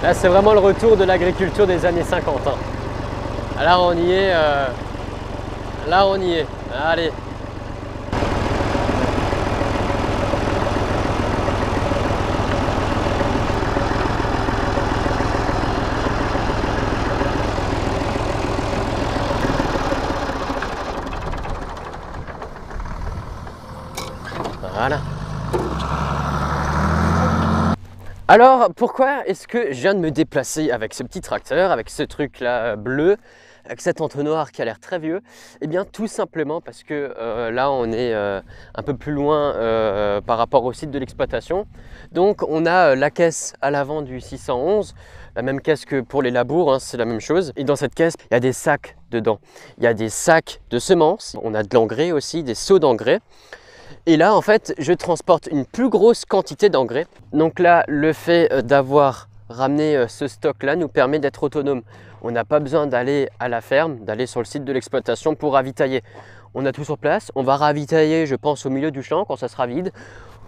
Là, c'est vraiment le retour de l'agriculture des années 50. Hein. Là, on y est. Là, on y est. Allez. Voilà. Alors, pourquoi est-ce que je viens de me déplacer avec ce petit tracteur, avec ce truc là bleu, avec cet entonnoir qui a l'air très vieux? Eh bien, tout simplement parce que là, on est un peu plus loin par rapport au site de l'exploitation. Donc, on a la caisse à l'avant du 611, la même caisse que pour les labours, hein, c'est la même chose. Et dans cette caisse, il y a des sacs dedans. Il y a des sacs de semences, on a de l'engrais aussi, des seaux d'engrais. Et là, en fait, je transporte une plus grosse quantité d'engrais. Donc là, le fait d'avoir ramené ce stock-là nous permet d'être autonome. On n'a pas besoin d'aller à la ferme, d'aller sur le site de l'exploitation pour ravitailler. On a tout sur place. On va ravitailler, je pense, au milieu du champ quand ça sera vide.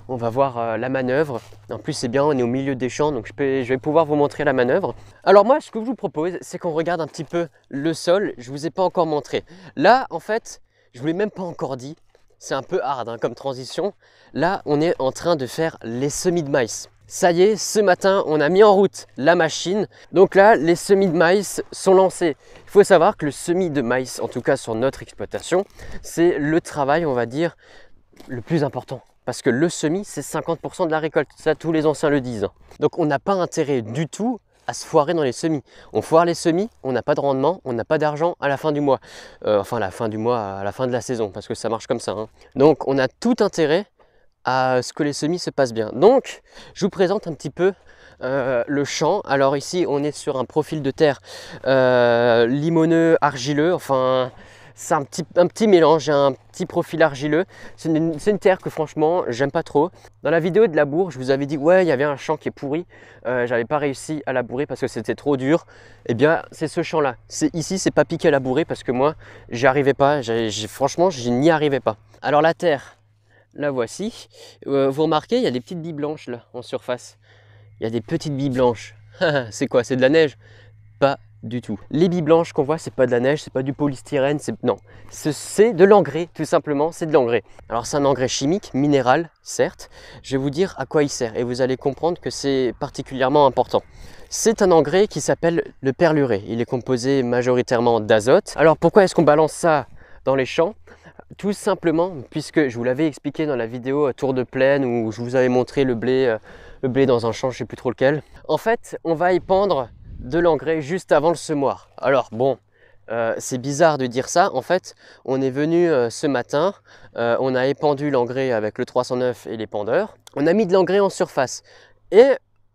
On va voir la manœuvre. En plus, c'est bien, on est au milieu des champs, donc je vais pouvoir vous montrer la manœuvre. Alors moi, ce que je vous propose, c'est qu'on regarde un petit peu le sol. Je ne vous ai pas encore montré. Là, en fait, je ne vous l'ai même pas encore dit. C'est un peu hard hein, comme transition. Là, on est en train de faire les semis de maïs. Ça y est, ce matin, on a mis en route la machine. Donc là, les semis de maïs sont lancés. Il faut savoir que le semis de maïs, en tout cas sur notre exploitation, c'est le travail, on va dire, le plus important. Parce que le semis, c'est 50% de la récolte. Ça, tous les anciens le disent. Donc, on n'a pas intérêt du tout à se foirer dans les semis. On foire les semis, on n'a pas de rendement, on n'a pas d'argent à la fin du mois. Enfin, à la fin du mois, à la fin de la saison, parce que ça marche comme ça. Hein. Donc, on a tout intérêt à ce que les semis se passent bien. Donc, je vous présente un petit peu le champ. Alors ici, on est sur un profil de terre limoneux, argileux, enfin... C'est un petit mélange, un petit profil argileux. C'est une terre que franchement, j'aime pas trop. Dans la vidéo de labour, je vous avais dit, ouais, il y avait un champ qui est pourri. J'avais pas réussi à labourer parce que c'était trop dur. Eh bien, c'est ce champ-là. Ici, c'est pas piqué à labourer parce que moi, j'y arrivais pas. Franchement, je n'y arrivais pas. Alors la terre, la voici. Vous remarquez, il y a des petites billes blanches là, en surface. Il y a des petites billes blanches. C'est quoi? C'est de la neige? Pas du tout. Les billes blanches qu'on voit, c'est pas de la neige, c'est pas du polystyrène, non, c'est de l'engrais, tout simplement, c'est de l'engrais. Alors c'est un engrais chimique, minéral, certes. Je vais vous dire à quoi il sert et vous allez comprendre que c'est particulièrement important. C'est un engrais qui s'appelle le perluré. Il est composé majoritairement d'azote. Alors pourquoi est-ce qu'on balance ça dans les champs? Tout simplement, puisque je vous l'avais expliqué dans la vidéo Tour de plaine où je vous avais montré le blé dans un champ, je sais plus trop lequel. En fait, on va épandre de l'engrais juste avant le semoir. Alors bon, c'est bizarre de dire ça. En fait, on est venu ce matin, on a épandu l'engrais avec le 309 et l'épandeur. On a mis de l'engrais en surface. Et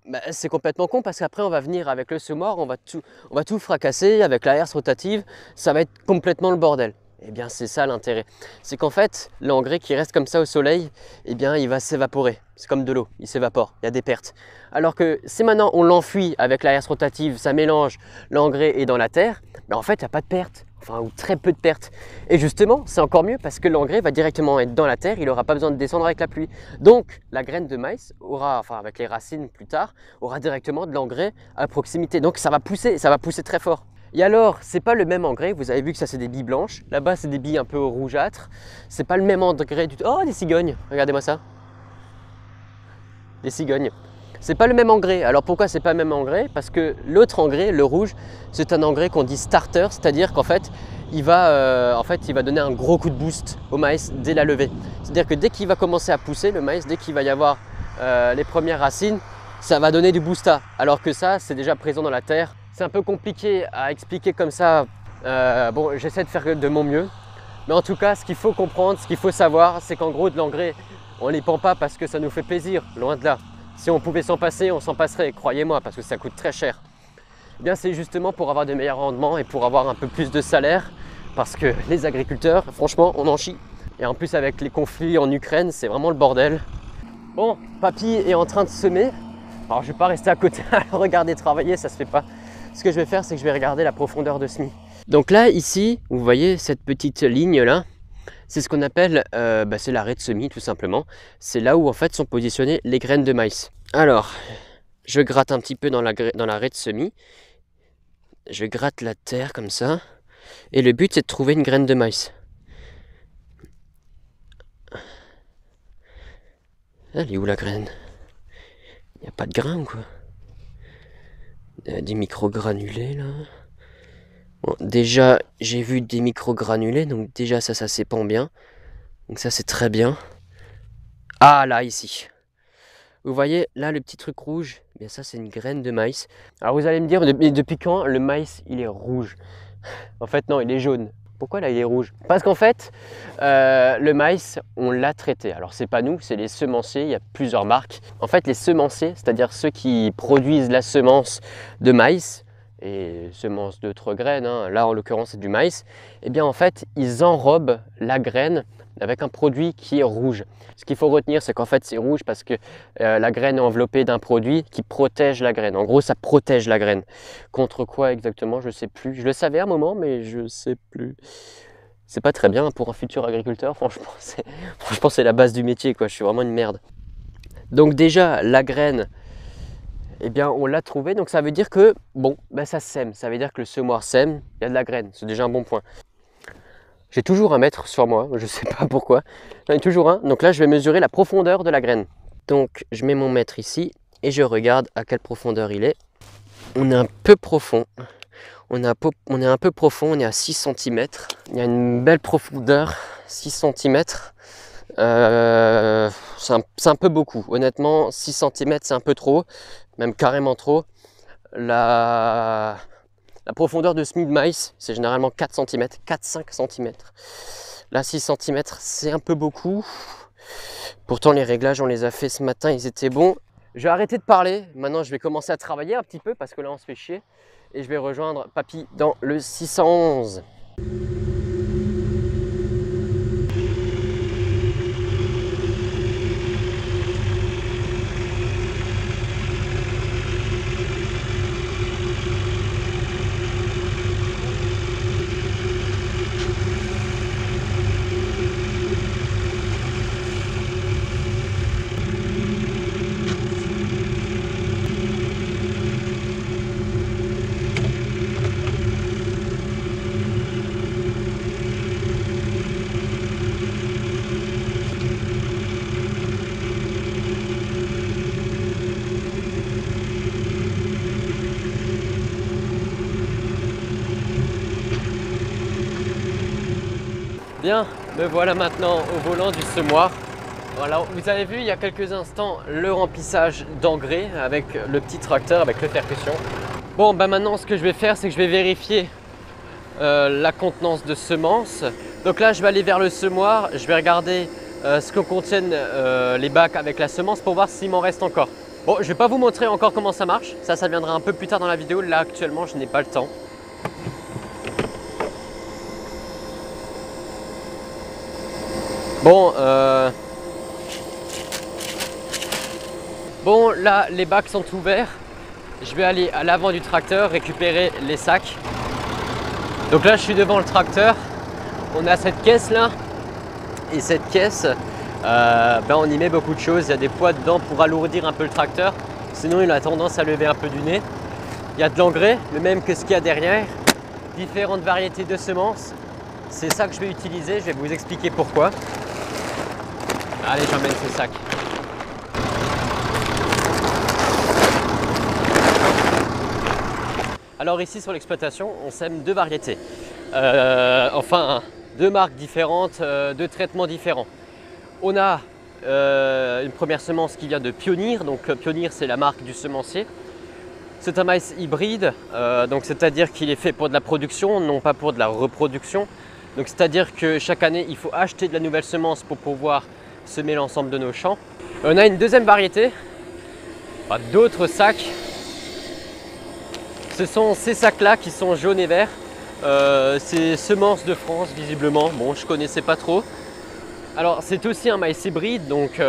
bah, c'est complètement con parce qu'après on va venir avec le semoir, on va tout fracasser avec la herse rotative. Ça va être complètement le bordel. Eh bien c'est ça l'intérêt. C'est qu'en fait, l'engrais qui reste comme ça au soleil, eh bien il va s'évaporer. C'est comme de l'eau, il s'évapore, il y a des pertes. Alors que si maintenant on l'enfuit avec la herse rotative, ça mélange, l'engrais est dans la terre, ben en fait il n'y a pas de pertes, enfin ou très peu de pertes. Et justement, c'est encore mieux parce que l'engrais va directement être dans la terre, il n'aura pas besoin de descendre avec la pluie. Donc la graine de maïs aura, enfin avec les racines plus tard, aura directement de l'engrais à proximité. Donc ça va pousser très fort. Et alors, c'est pas le même engrais, vous avez vu que ça c'est des billes blanches, là-bas c'est des billes un peu rougeâtres, c'est pas le même engrais du tout. Oh, des cigognes, regardez-moi ça. Des cigognes. C'est pas le même engrais. Alors pourquoi c'est pas le même engrais? Parce que l'autre engrais, le rouge, c'est un engrais qu'on dit starter, c'est-à-dire qu'en fait, il va donner un gros coup de boost au maïs dès la levée. C'est-à-dire que dès qu'il va commencer à pousser, le maïs, dès qu'il va y avoir les premières racines, ça va donner du boosta. Alors que ça, c'est déjà présent dans la terre. C'est un peu compliqué à expliquer comme ça. Bon, j'essaie de faire de mon mieux. Mais en tout cas, ce qu'il faut comprendre, ce qu'il faut savoir, c'est qu'en gros, de l'engrais, on ne les pend pas parce que ça nous fait plaisir, loin de là. Si on pouvait s'en passer, on s'en passerait, croyez-moi, parce que ça coûte très cher. Eh bien, c'est justement pour avoir de meilleurs rendements et pour avoir un peu plus de salaire. Parce que les agriculteurs, franchement, on en chie. Et en plus, avec les conflits en Ukraine, c'est vraiment le bordel. Bon, papy est en train de semer. Alors, je ne vais pas rester à côté à le regarder travailler, ça ne se fait pas. Ce que je vais faire, c'est que je vais regarder la profondeur de semis. Donc là, ici, vous voyez cette petite ligne-là, c'est ce qu'on appelle, c'est l'arrêt de semis, tout simplement. C'est là où, en fait, sont positionnées les graines de maïs. Alors, je gratte un petit peu dans la raie de semis. Je gratte la terre comme ça. Et le but, c'est de trouver une graine de maïs. Elle est où la graine? Il n'y a pas de grain ou quoi? Il y a des micro-granulés là. Bon, déjà, j'ai vu des micro-granulés, donc déjà ça s'épand bien. Donc ça, c'est très bien. Ah là, ici. Vous voyez, là, le petit truc rouge, bien ça, c'est une graine de maïs. Alors vous allez me dire, mais depuis quand le maïs, il est rouge? En fait, non, il est jaune. Pourquoi là, il est rouge? Parce qu'en fait, le maïs, on l'a traité. Alors, c'est pas nous, c'est les semenciers, il y a plusieurs marques. En fait, les semenciers, c'est-à-dire ceux qui produisent la semence de maïs, et semence d'autres graines, hein, là en l'occurrence c'est du maïs, et bien en fait ils enrobent la graine avec un produit qui est rouge. Ce qu'il faut retenir, c'est qu'en fait c'est rouge parce que la graine est enveloppée d'un produit qui protège la graine. En gros, ça protège la graine. Contre quoi exactement, je sais plus. Je le savais à un moment, mais je sais plus. C'est pas très bien pour un futur agriculteur, franchement c'est la base du métier, quoi. Je suis vraiment une merde. Donc déjà, la graine, eh bien, on l'a trouvé, donc ça veut dire que, bon, ben ça sème. Ça veut dire que le semoir sème, il y a de la graine, c'est déjà un bon point. J'ai toujours un mètre sur moi, je ne sais pas pourquoi. J'en ai toujours un, donc là je vais mesurer la profondeur de la graine. Donc je mets mon mètre ici et je regarde à quelle profondeur il est. On est un peu profond. On est un peu profond, on est à 6 cm. Il y a une belle profondeur, 6 cm. C'est un peu beaucoup, honnêtement, 6 cm c'est un peu trop, même carrément trop. La profondeur de semis de maïs, c'est généralement 4 cm, 4-5 cm. Là, 6 cm, c'est un peu beaucoup. Pourtant, les réglages, on les a fait ce matin, ils étaient bons. Je vais arrêter de parler, maintenant je vais commencer à travailler un petit peu parce que là, on se fait chier. Et je vais rejoindre Papy dans le 611. Bien, me voilà maintenant au volant du semoir. Voilà, vous avez vu il y a quelques instants le remplissage d'engrais avec le petit tracteur, avec le percussion. Bon, ben maintenant ce que je vais faire, c'est que je vais vérifier la contenance de semences. Donc là, je vais aller vers le semoir, je vais regarder ce que contiennent les bacs avec la semence pour voir s'il m'en reste encore. Bon, je ne vais pas vous montrer encore comment ça marche, ça viendra un peu plus tard dans la vidéo. Là, actuellement, je n'ai pas le temps. Bon, là, les bacs sont ouverts. Je vais aller à l'avant du tracteur récupérer les sacs. Donc là, je suis devant le tracteur. On a cette caisse là. Et cette caisse, on y met beaucoup de choses. Il y a des poids dedans pour alourdir un peu le tracteur. Sinon, il a tendance à lever un peu du nez. Il y a de l'engrais, le même que ce qu'il y a derrière. Différentes variétés de semences. C'est ça que je vais utiliser. Je vais vous expliquer pourquoi. Allez, j'emmène ces sacs. Alors ici sur l'exploitation, on sème deux variétés. Enfin, deux marques différentes, deux traitements différents. On a une première semence qui vient de Pionir. Donc Pionir, c'est la marque du semencier. C'est un maïs hybride, donc c'est-à-dire qu'il est fait pour de la production, non pas pour de la reproduction. Donc c'est-à-dire que chaque année, il faut acheter de la nouvelle semence pour pouvoir semer l'ensemble de nos champs. On a une deuxième variété, d'autres sacs. Ce sont ces sacs-là qui sont jaunes et verts. C'est Semences de France, visiblement. Bon, je ne connaissais pas trop. Alors, c'est aussi un maïs hybride, donc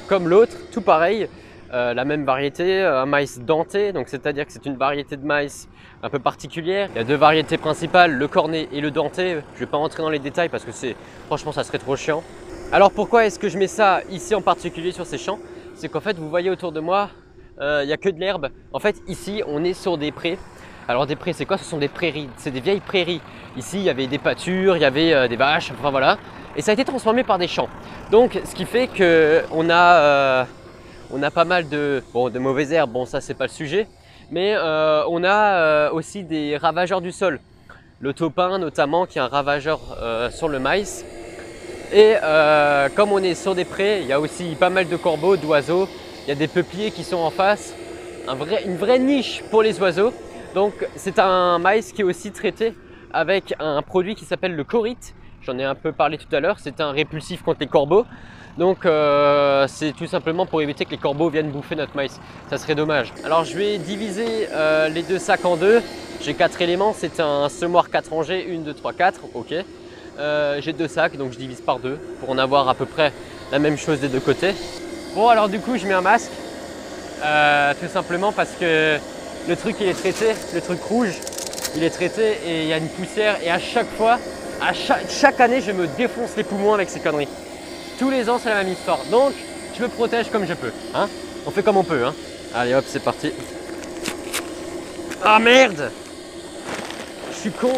comme l'autre, tout pareil. La même variété, un maïs denté, donc c'est-à-dire que c'est une variété de maïs un peu particulière. Il y a deux variétés principales, le corné et le denté. Je ne vais pas rentrer dans les détails parce que franchement, ça serait trop chiant. Alors pourquoi est-ce que je mets ça ici en particulier sur ces champs? C'est qu'en fait, vous voyez autour de moi, il n'y a que de l'herbe. En fait, ici, on est sur des prés. Alors des prés, c'est quoi? Ce sont des prairies, c'est des vieilles prairies. Ici, il y avait des pâtures, il y avait des vaches, enfin voilà. Et ça a été transformé par des champs. Donc, ce qui fait qu'on a, on a pas mal de mauvaises herbes. Bon, ça, c'est pas le sujet. Mais on a aussi des ravageurs du sol. Le taupin, notamment, qui est un ravageur sur le maïs. Et comme on est sur des prés, il y a aussi pas mal de corbeaux, d'oiseaux. Il y a des peupliers qui sont en face. Une vraie niche pour les oiseaux. Donc c'est un maïs qui est aussi traité avec un produit qui s'appelle le chorite. J'en ai un peu parlé tout à l'heure, c'est un répulsif contre les corbeaux. Donc c'est tout simplement pour éviter que les corbeaux viennent bouffer notre maïs. Ça serait dommage. Alors je vais diviser les deux sacs en deux. J'ai 4 éléments, c'est un semoir 4 rangées, 1, 2, 3, 4, ok. J'ai 2 sacs, donc je divise par 2 pour en avoir à peu près la même chose des deux côtés. Bon alors du coup je mets un masque, tout simplement parce que le truc il est traité, le truc rouge il est traité et il y a une poussière et à chaque fois, chaque année je me défonce les poumons avec ces conneries. Tous les ans c'est la même histoire, donc je me protège comme je peux, hein. On fait comme on peut, hein. Allez hop c'est parti. Ah merde, je suis con.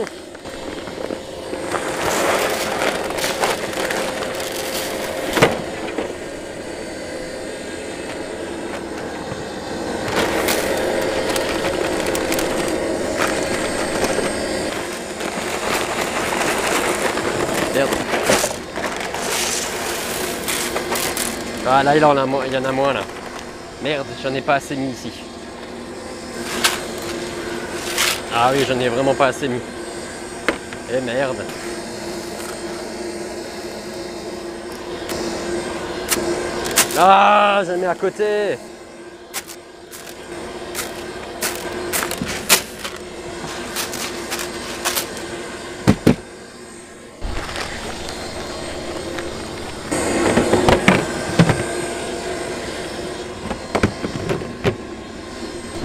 Ah là il y en a moins là. Merde, j'en ai pas assez mis ici. Ah oui, j'en ai vraiment pas assez mis. Eh merde. Ah, j'en ai à côté.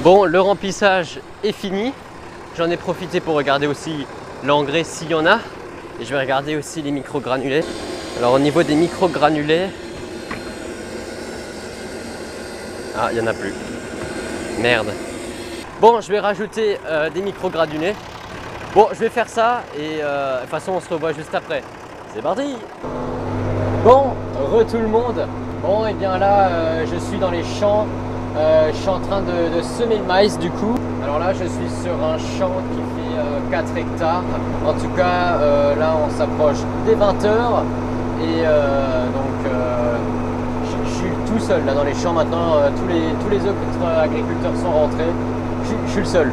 Bon, le remplissage est fini. J'en ai profité pour regarder aussi l'engrais s'il y en a. Et je vais regarder aussi les microgranulés. Alors au niveau des microgranulés... Ah, il n'y en a plus. Merde. Bon, je vais rajouter des microgranulés. Bon, je vais faire ça et de toute façon on se revoit juste après. C'est parti. Bon, tout le monde. Bon, et bien là, je suis dans les champs. Je suis en train de semer le maïs du coup. Alors là je suis sur un champ qui fait 4 hectares. En tout cas là on s'approche des 20 h. Et donc je suis tout seul là dans les champs maintenant. Tous les autres agriculteurs sont rentrés. Je suis le seul.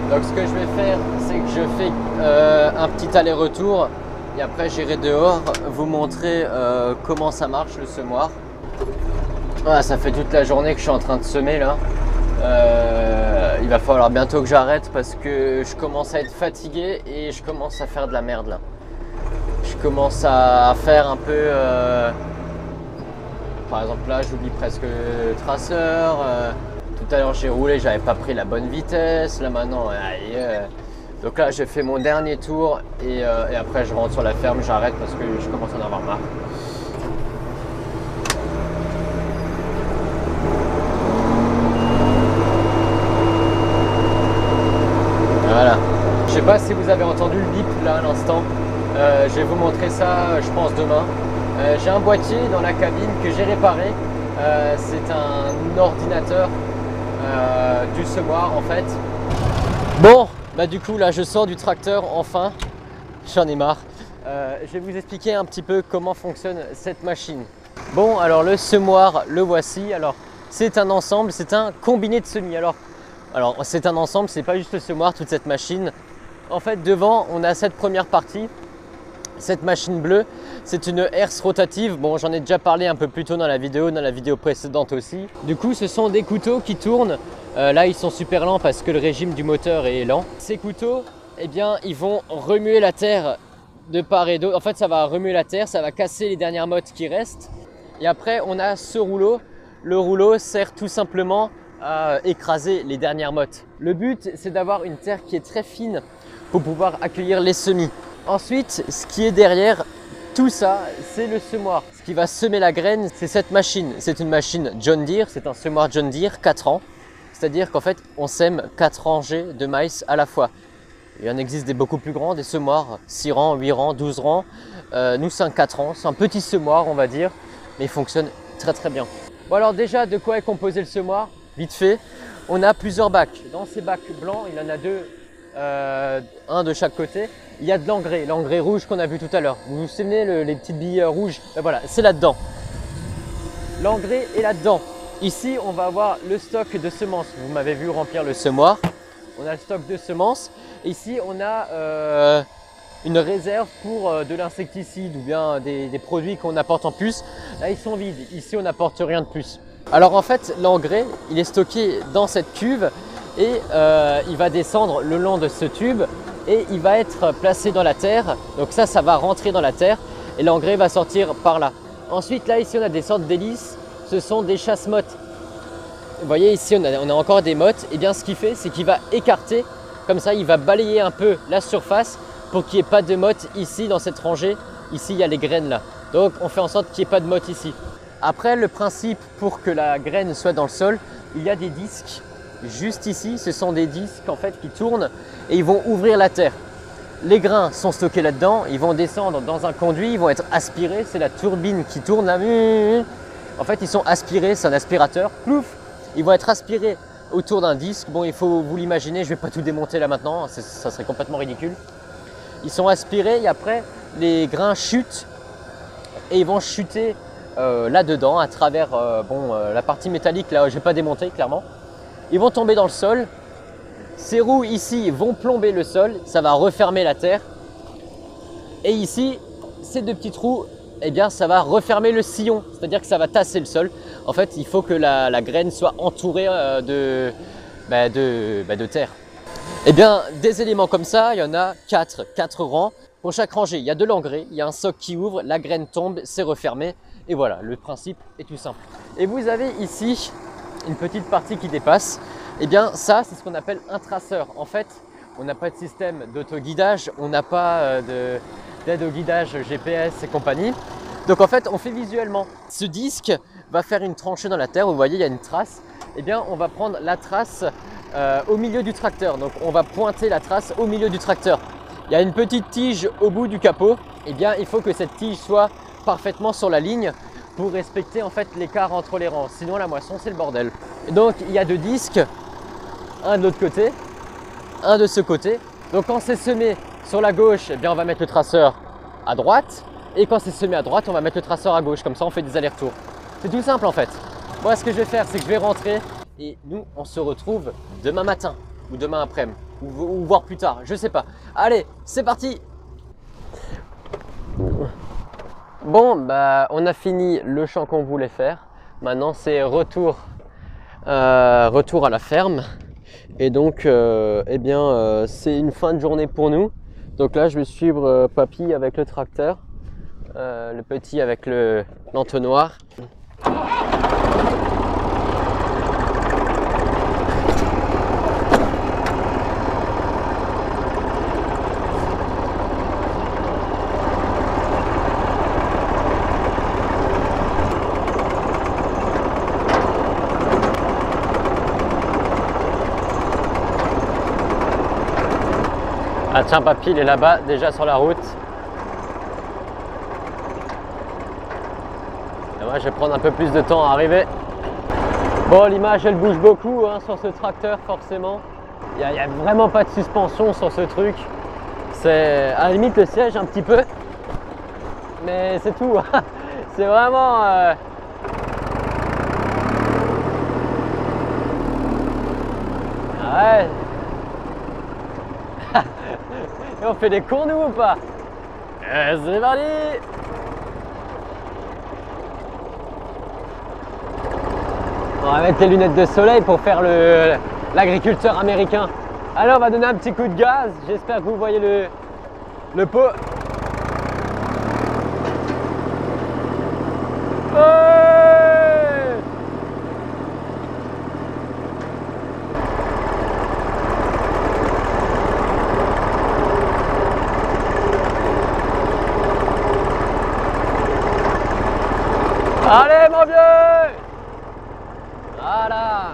Donc ce que je vais faire c'est que je fais un petit aller-retour. Et après j'irai dehors vous montrer comment ça marche le semoir. Ah, ça fait toute la journée que je suis en train de semer là. Il va falloir bientôt que j'arrête parce que je commence à être fatigué et je commence à faire de la merde là. Je commence à faire un peu... par exemple là j'oublie presque le traceur. Tout à l'heure j'ai roulé, j'avais pas pris la bonne vitesse. Là maintenant, donc là j'ai fait mon dernier tour et après je rentre sur la ferme, j'arrête parce que je commence à en avoir marre. Voilà. Je sais pas si vous avez entendu le bip là à l'instant. Je vais vous montrer ça, je pense demain. J'ai un boîtier dans la cabine que j'ai réparé. C'est un ordinateur du semoir en fait. Bon, bah du coup là je sors du tracteur enfin. J'en ai marre. Je vais vous expliquer un petit peu comment fonctionne cette machine. Bon, alors le semoir, le voici. Alors c'est un ensemble, c'est un combiné de semis. Alors c'est un ensemble, c'est pas juste le semoir, toute cette machine. En fait devant on a cette première partie, cette machine bleue, c'est une herse rotative. Bon, j'en ai déjà parlé un peu plus tôt dans la vidéo précédente aussi. Du coup ce sont des couteaux qui tournent. Là ils sont super lents parce que le régime du moteur est lent. Ces couteaux, eh bien ils vont remuer la terre de part et d'autre. En fait ça va remuer la terre, ça va casser les dernières mottes qui restent. Et après on a ce rouleau. Le rouleau sert tout simplement à écraser les dernières mottes. Le but c'est d'avoir une terre qui est très fine pour pouvoir accueillir les semis. Ensuite ce qui est derrière, Tout ça, c'est le semoir. Ce qui va semer la graine, c'est cette machine. C'est une machine John Deere, c'est un semoir John Deere 4 ans. C'est-à-dire qu'en fait, on sème 4 rangées de maïs à la fois. Il en existe des beaucoup plus grands, des semoirs 6 rangs, 8 rangs, 12 rangs. Nous, c'est un 4 rangs. C'est un petit semoir, on va dire, mais il fonctionne très très bien. Bon alors déjà, de quoi est composé le semoir? Vite fait, on a plusieurs bacs. Dans ces bacs blancs, il y en a deux, un de chaque côté. Il y a de l'engrais rouge qu'on a vu tout à l'heure. Vous vous souvenez, les petites billes rouges? Ben voilà, c'est là-dedans. L'engrais est là-dedans. Ici, on va avoir le stock de semences. Vous m'avez vu remplir le semoir. On a le stock de semences. Ici, on a une réserve pour de l'insecticide ou bien des produits qu'on apporte en plus. Là, ils sont vides. Ici, on n'apporte rien de plus. Alors en fait, l'engrais, il est stocké dans cette cuve et il va descendre le long de ce tube et il va être placé dans la terre. Donc ça va rentrer dans la terre et l'engrais va sortir par là. Ensuite, là, ici, on a des sortes d'hélices. Ce sont des chasse-mottes. Vous voyez, ici, on a encore des mottes. Et bien, ce qu'il fait, c'est qu'il va écarter. Comme ça, il va balayer un peu la surface pour qu'il n'y ait pas de mottes ici, dans cette rangée. Ici, il y a les graines là. Donc, on fait en sorte qu'il n'y ait pas de mottes ici. Après, le principe pour que la graine soit dans le sol, il y a des disques. Juste ici, ce sont des disques en fait qui tournent et ils vont ouvrir la terre. Les grains sont stockés là-dedans, ils vont descendre dans un conduit, ils vont être aspirés, c'est la turbine qui tourne là. En fait, ils sont aspirés, c'est un aspirateur, plouf, ils vont être aspirés autour d'un disque. Bon, il faut vous l'imaginer, je ne vais pas tout démonter là maintenant, ça serait complètement ridicule. Ils sont aspirés et après, les grains chutent et ils vont chuter là-dedans à travers la partie métallique, là, je ne vais pas démonter clairement. Ils vont tomber dans le sol. Ces roues ici vont plomber le sol, ça va refermer la terre. Et ici, ces deux petits trous, eh bien, ça va refermer le sillon, c'est-à-dire que ça va tasser le sol. En fait, il faut que la graine soit entourée de terre. Eh bien, des éléments comme ça, il y en a 4 rangs. Pour chaque rangée, il y a de l'engrais, il y a un soc qui ouvre, la graine tombe, c'est refermé. Et voilà, le principe est tout simple. Et vous avez ici une petite partie qui dépasse. Eh bien, ça, c'est ce qu'on appelle un traceur. En fait, on n'a pas de système d'auto-guidage, on n'a pas d'aide au guidage GPS et compagnie. Donc en fait, on fait visuellement. Ce disque va faire une tranchée dans la terre. Vous voyez, il y a une trace. Eh bien, on va prendre la trace au milieu du tracteur. Donc on va pointer la trace au milieu du tracteur. Il y a une petite tige au bout du capot. Eh bien, il faut que cette tige soit parfaitement sur la ligne pour respecter en fait l'écart entre les rangs. Sinon, la moisson, c'est le bordel. Et donc, il y a 2 disques, un de l'autre côté, un de ce côté. Donc, quand c'est semé sur la gauche, eh bien, on va mettre le traceur à droite. Et quand c'est semé à droite, on va mettre le traceur à gauche. Comme ça, on fait des allers-retours. C'est tout simple en fait. Moi, ce que je vais faire, c'est que je vais rentrer et nous, on se retrouve demain matin ou demain après-midi ou voire plus tard, je sais pas. Allez, c'est parti. Bon, bah, on a fini le champ qu'on voulait faire. Maintenant, c'est retour à la ferme. Et donc, c'est une fin de journée pour nous. Donc là, je vais suivre papy avec le tracteur, le petit avec l'entonnoir. Ah tiens, papy, il est là-bas, déjà sur la route. Et moi, je vais prendre un peu plus de temps à arriver. Bon, l'image, elle bouge beaucoup hein, sur ce tracteur, forcément. Il n'y a vraiment pas de suspension sur ce truc. C'est à la limite le siège un petit peu. Mais c'est tout. C'est vraiment... Ouais. Et on fait des cours nous ou pas? C'est parti. On va mettre les lunettes de soleil pour faire l'agriculteur américain. Allez, on va donner un petit coup de gaz. J'espère que vous voyez le pot. mon vieux! Voilà!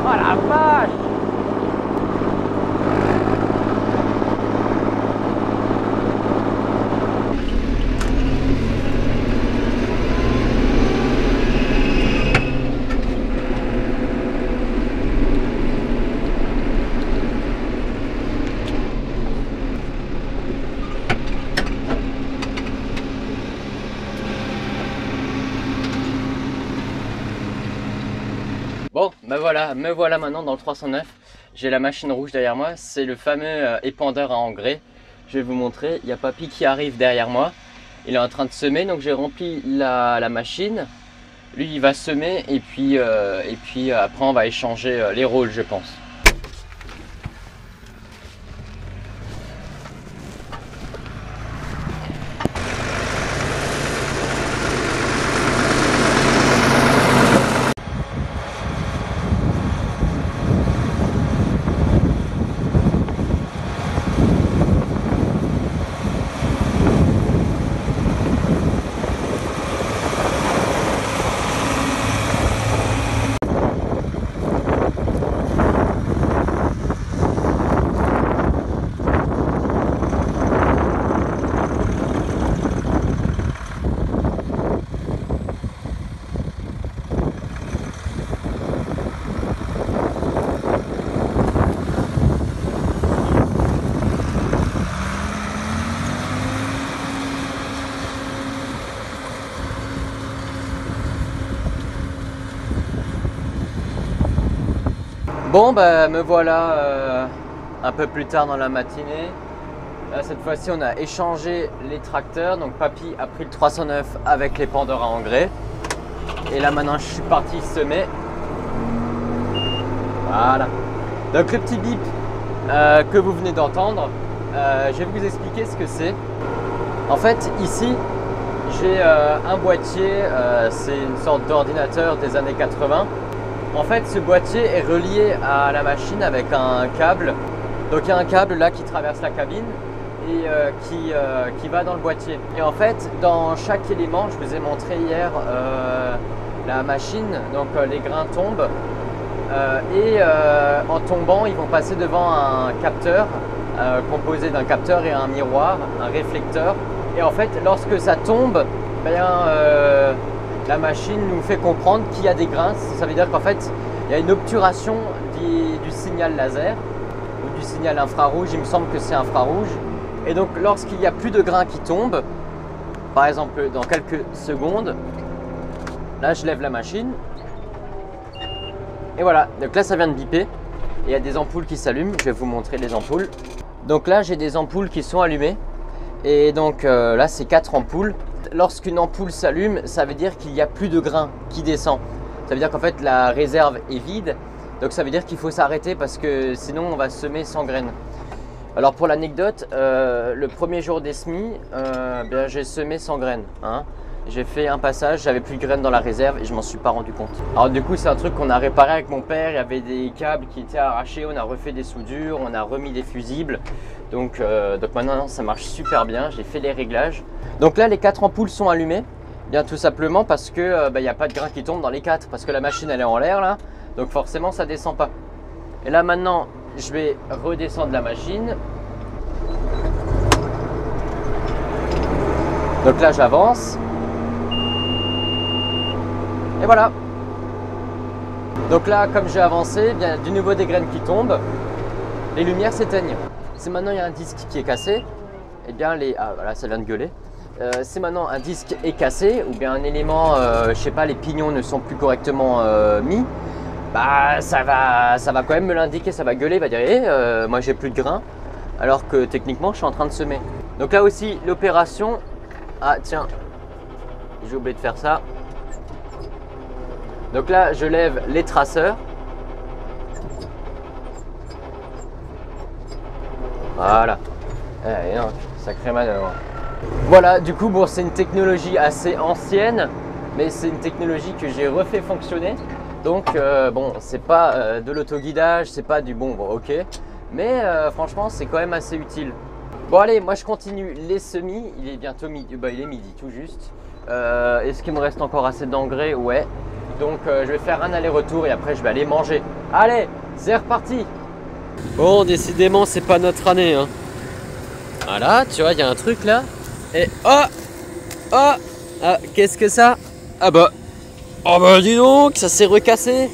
Oh la vache! Bon, me voilà maintenant dans le 309. J'ai la machine rouge derrière moi, c'est le fameux épandeur à engrais. Je vais vous montrer, il y a Papy qui arrive derrière moi. Il est en train de semer, donc j'ai rempli la machine. Lui, il va semer et puis après on va échanger les rôles, je pense. Bon, bah, me voilà un peu plus tard dans la matinée. Là, cette fois-ci, on a échangé les tracteurs. Donc, Papy a pris le 309 avec l'épandeur à engrais. Et là, maintenant, je suis parti semer. Voilà. Donc, le petit bip que vous venez d'entendre, je vais vous expliquer ce que c'est. En fait, ici, j'ai un boîtier. C'est une sorte d'ordinateur des années 80. En fait, ce boîtier est relié à la machine avec un câble. Donc il y a un câble là qui traverse la cabine et qui va dans le boîtier. Et en fait, dans chaque élément, je vous ai montré hier la machine, donc les grains tombent. En tombant, ils vont passer devant un capteur composé d'un capteur et un miroir, un réflecteur. Et en fait, lorsque ça tombe, la machine nous fait comprendre qu'il y a des grains. Ça veut dire qu'en fait, il y a une obturation du signal laser ou du signal infrarouge. Il me semble que c'est infrarouge. Et donc, lorsqu'il n'y a plus de grains qui tombent, par exemple dans quelques secondes, là, je lève la machine. Et voilà. Donc là, ça vient de biper. Et il y a des ampoules qui s'allument. Je vais vous montrer les ampoules. Donc là, j'ai des ampoules qui sont allumées. Et donc là, c'est 4 ampoules. Lorsqu'une ampoule s'allume, ça veut dire qu'il n'y a plus de grains qui descend. Ça veut dire qu'en fait la réserve est vide. Donc ça veut dire qu'il faut s'arrêter parce que sinon on va semer sans graines. Alors pour l'anecdote, le premier jour des semis, j'ai semé sans graines. Hein. J'ai fait un passage, j'avais plus de graines dans la réserve et je m'en suis pas rendu compte. Alors du coup c'est un truc qu'on a réparé avec mon père. Il y avait des câbles qui étaient arrachés, on a refait des soudures, on a remis des fusibles. Donc maintenant ça marche super bien, j'ai fait les réglages. Donc là les 4 ampoules sont allumées, bien tout simplement parce que il n'y a pas de grains qui tombent dans les 4, parce que la machine elle est en l'air là, donc forcément ça descend pas. Et là maintenant je vais redescendre la machine. Donc là j'avance. Et voilà. Donc là comme j'ai avancé, il y a du nouveau des graines qui tombent, les lumières s'éteignent. Si maintenant il y a un disque qui est cassé, et bien ah voilà, ça vient de gueuler. Si maintenant un disque est cassé ou bien un élément, je sais pas, les pignons ne sont plus correctement mis, bah ça va quand même me l'indiquer, ça va gueuler, il va dire moi j'ai plus de grains, alors que techniquement je suis en train de semer. Donc là aussi l'opération, ah tiens, j'ai oublié de faire ça. Donc là je lève les traceurs. Voilà, sacré manœuvre. Voilà, du coup, bon, c'est une technologie assez ancienne, mais c'est une technologie que j'ai refait fonctionner. Donc bon, c'est pas de l'autoguidage, c'est pas du bon, ok, mais franchement c'est quand même assez utile. Bon allez, moi je continue les semis, il est bientôt midi, il est midi tout juste. Est-ce qu'il me reste encore assez d'engrais? Ouais. Donc je vais faire un aller-retour et après je vais aller manger. Allez, c'est reparti. Bon, décidément c'est pas notre année hein. Voilà, tu vois, il y a un truc là. Et oh, oh, ah, qu'est-ce que ça? Ah bah, oh bah dis donc, ça s'est recassé.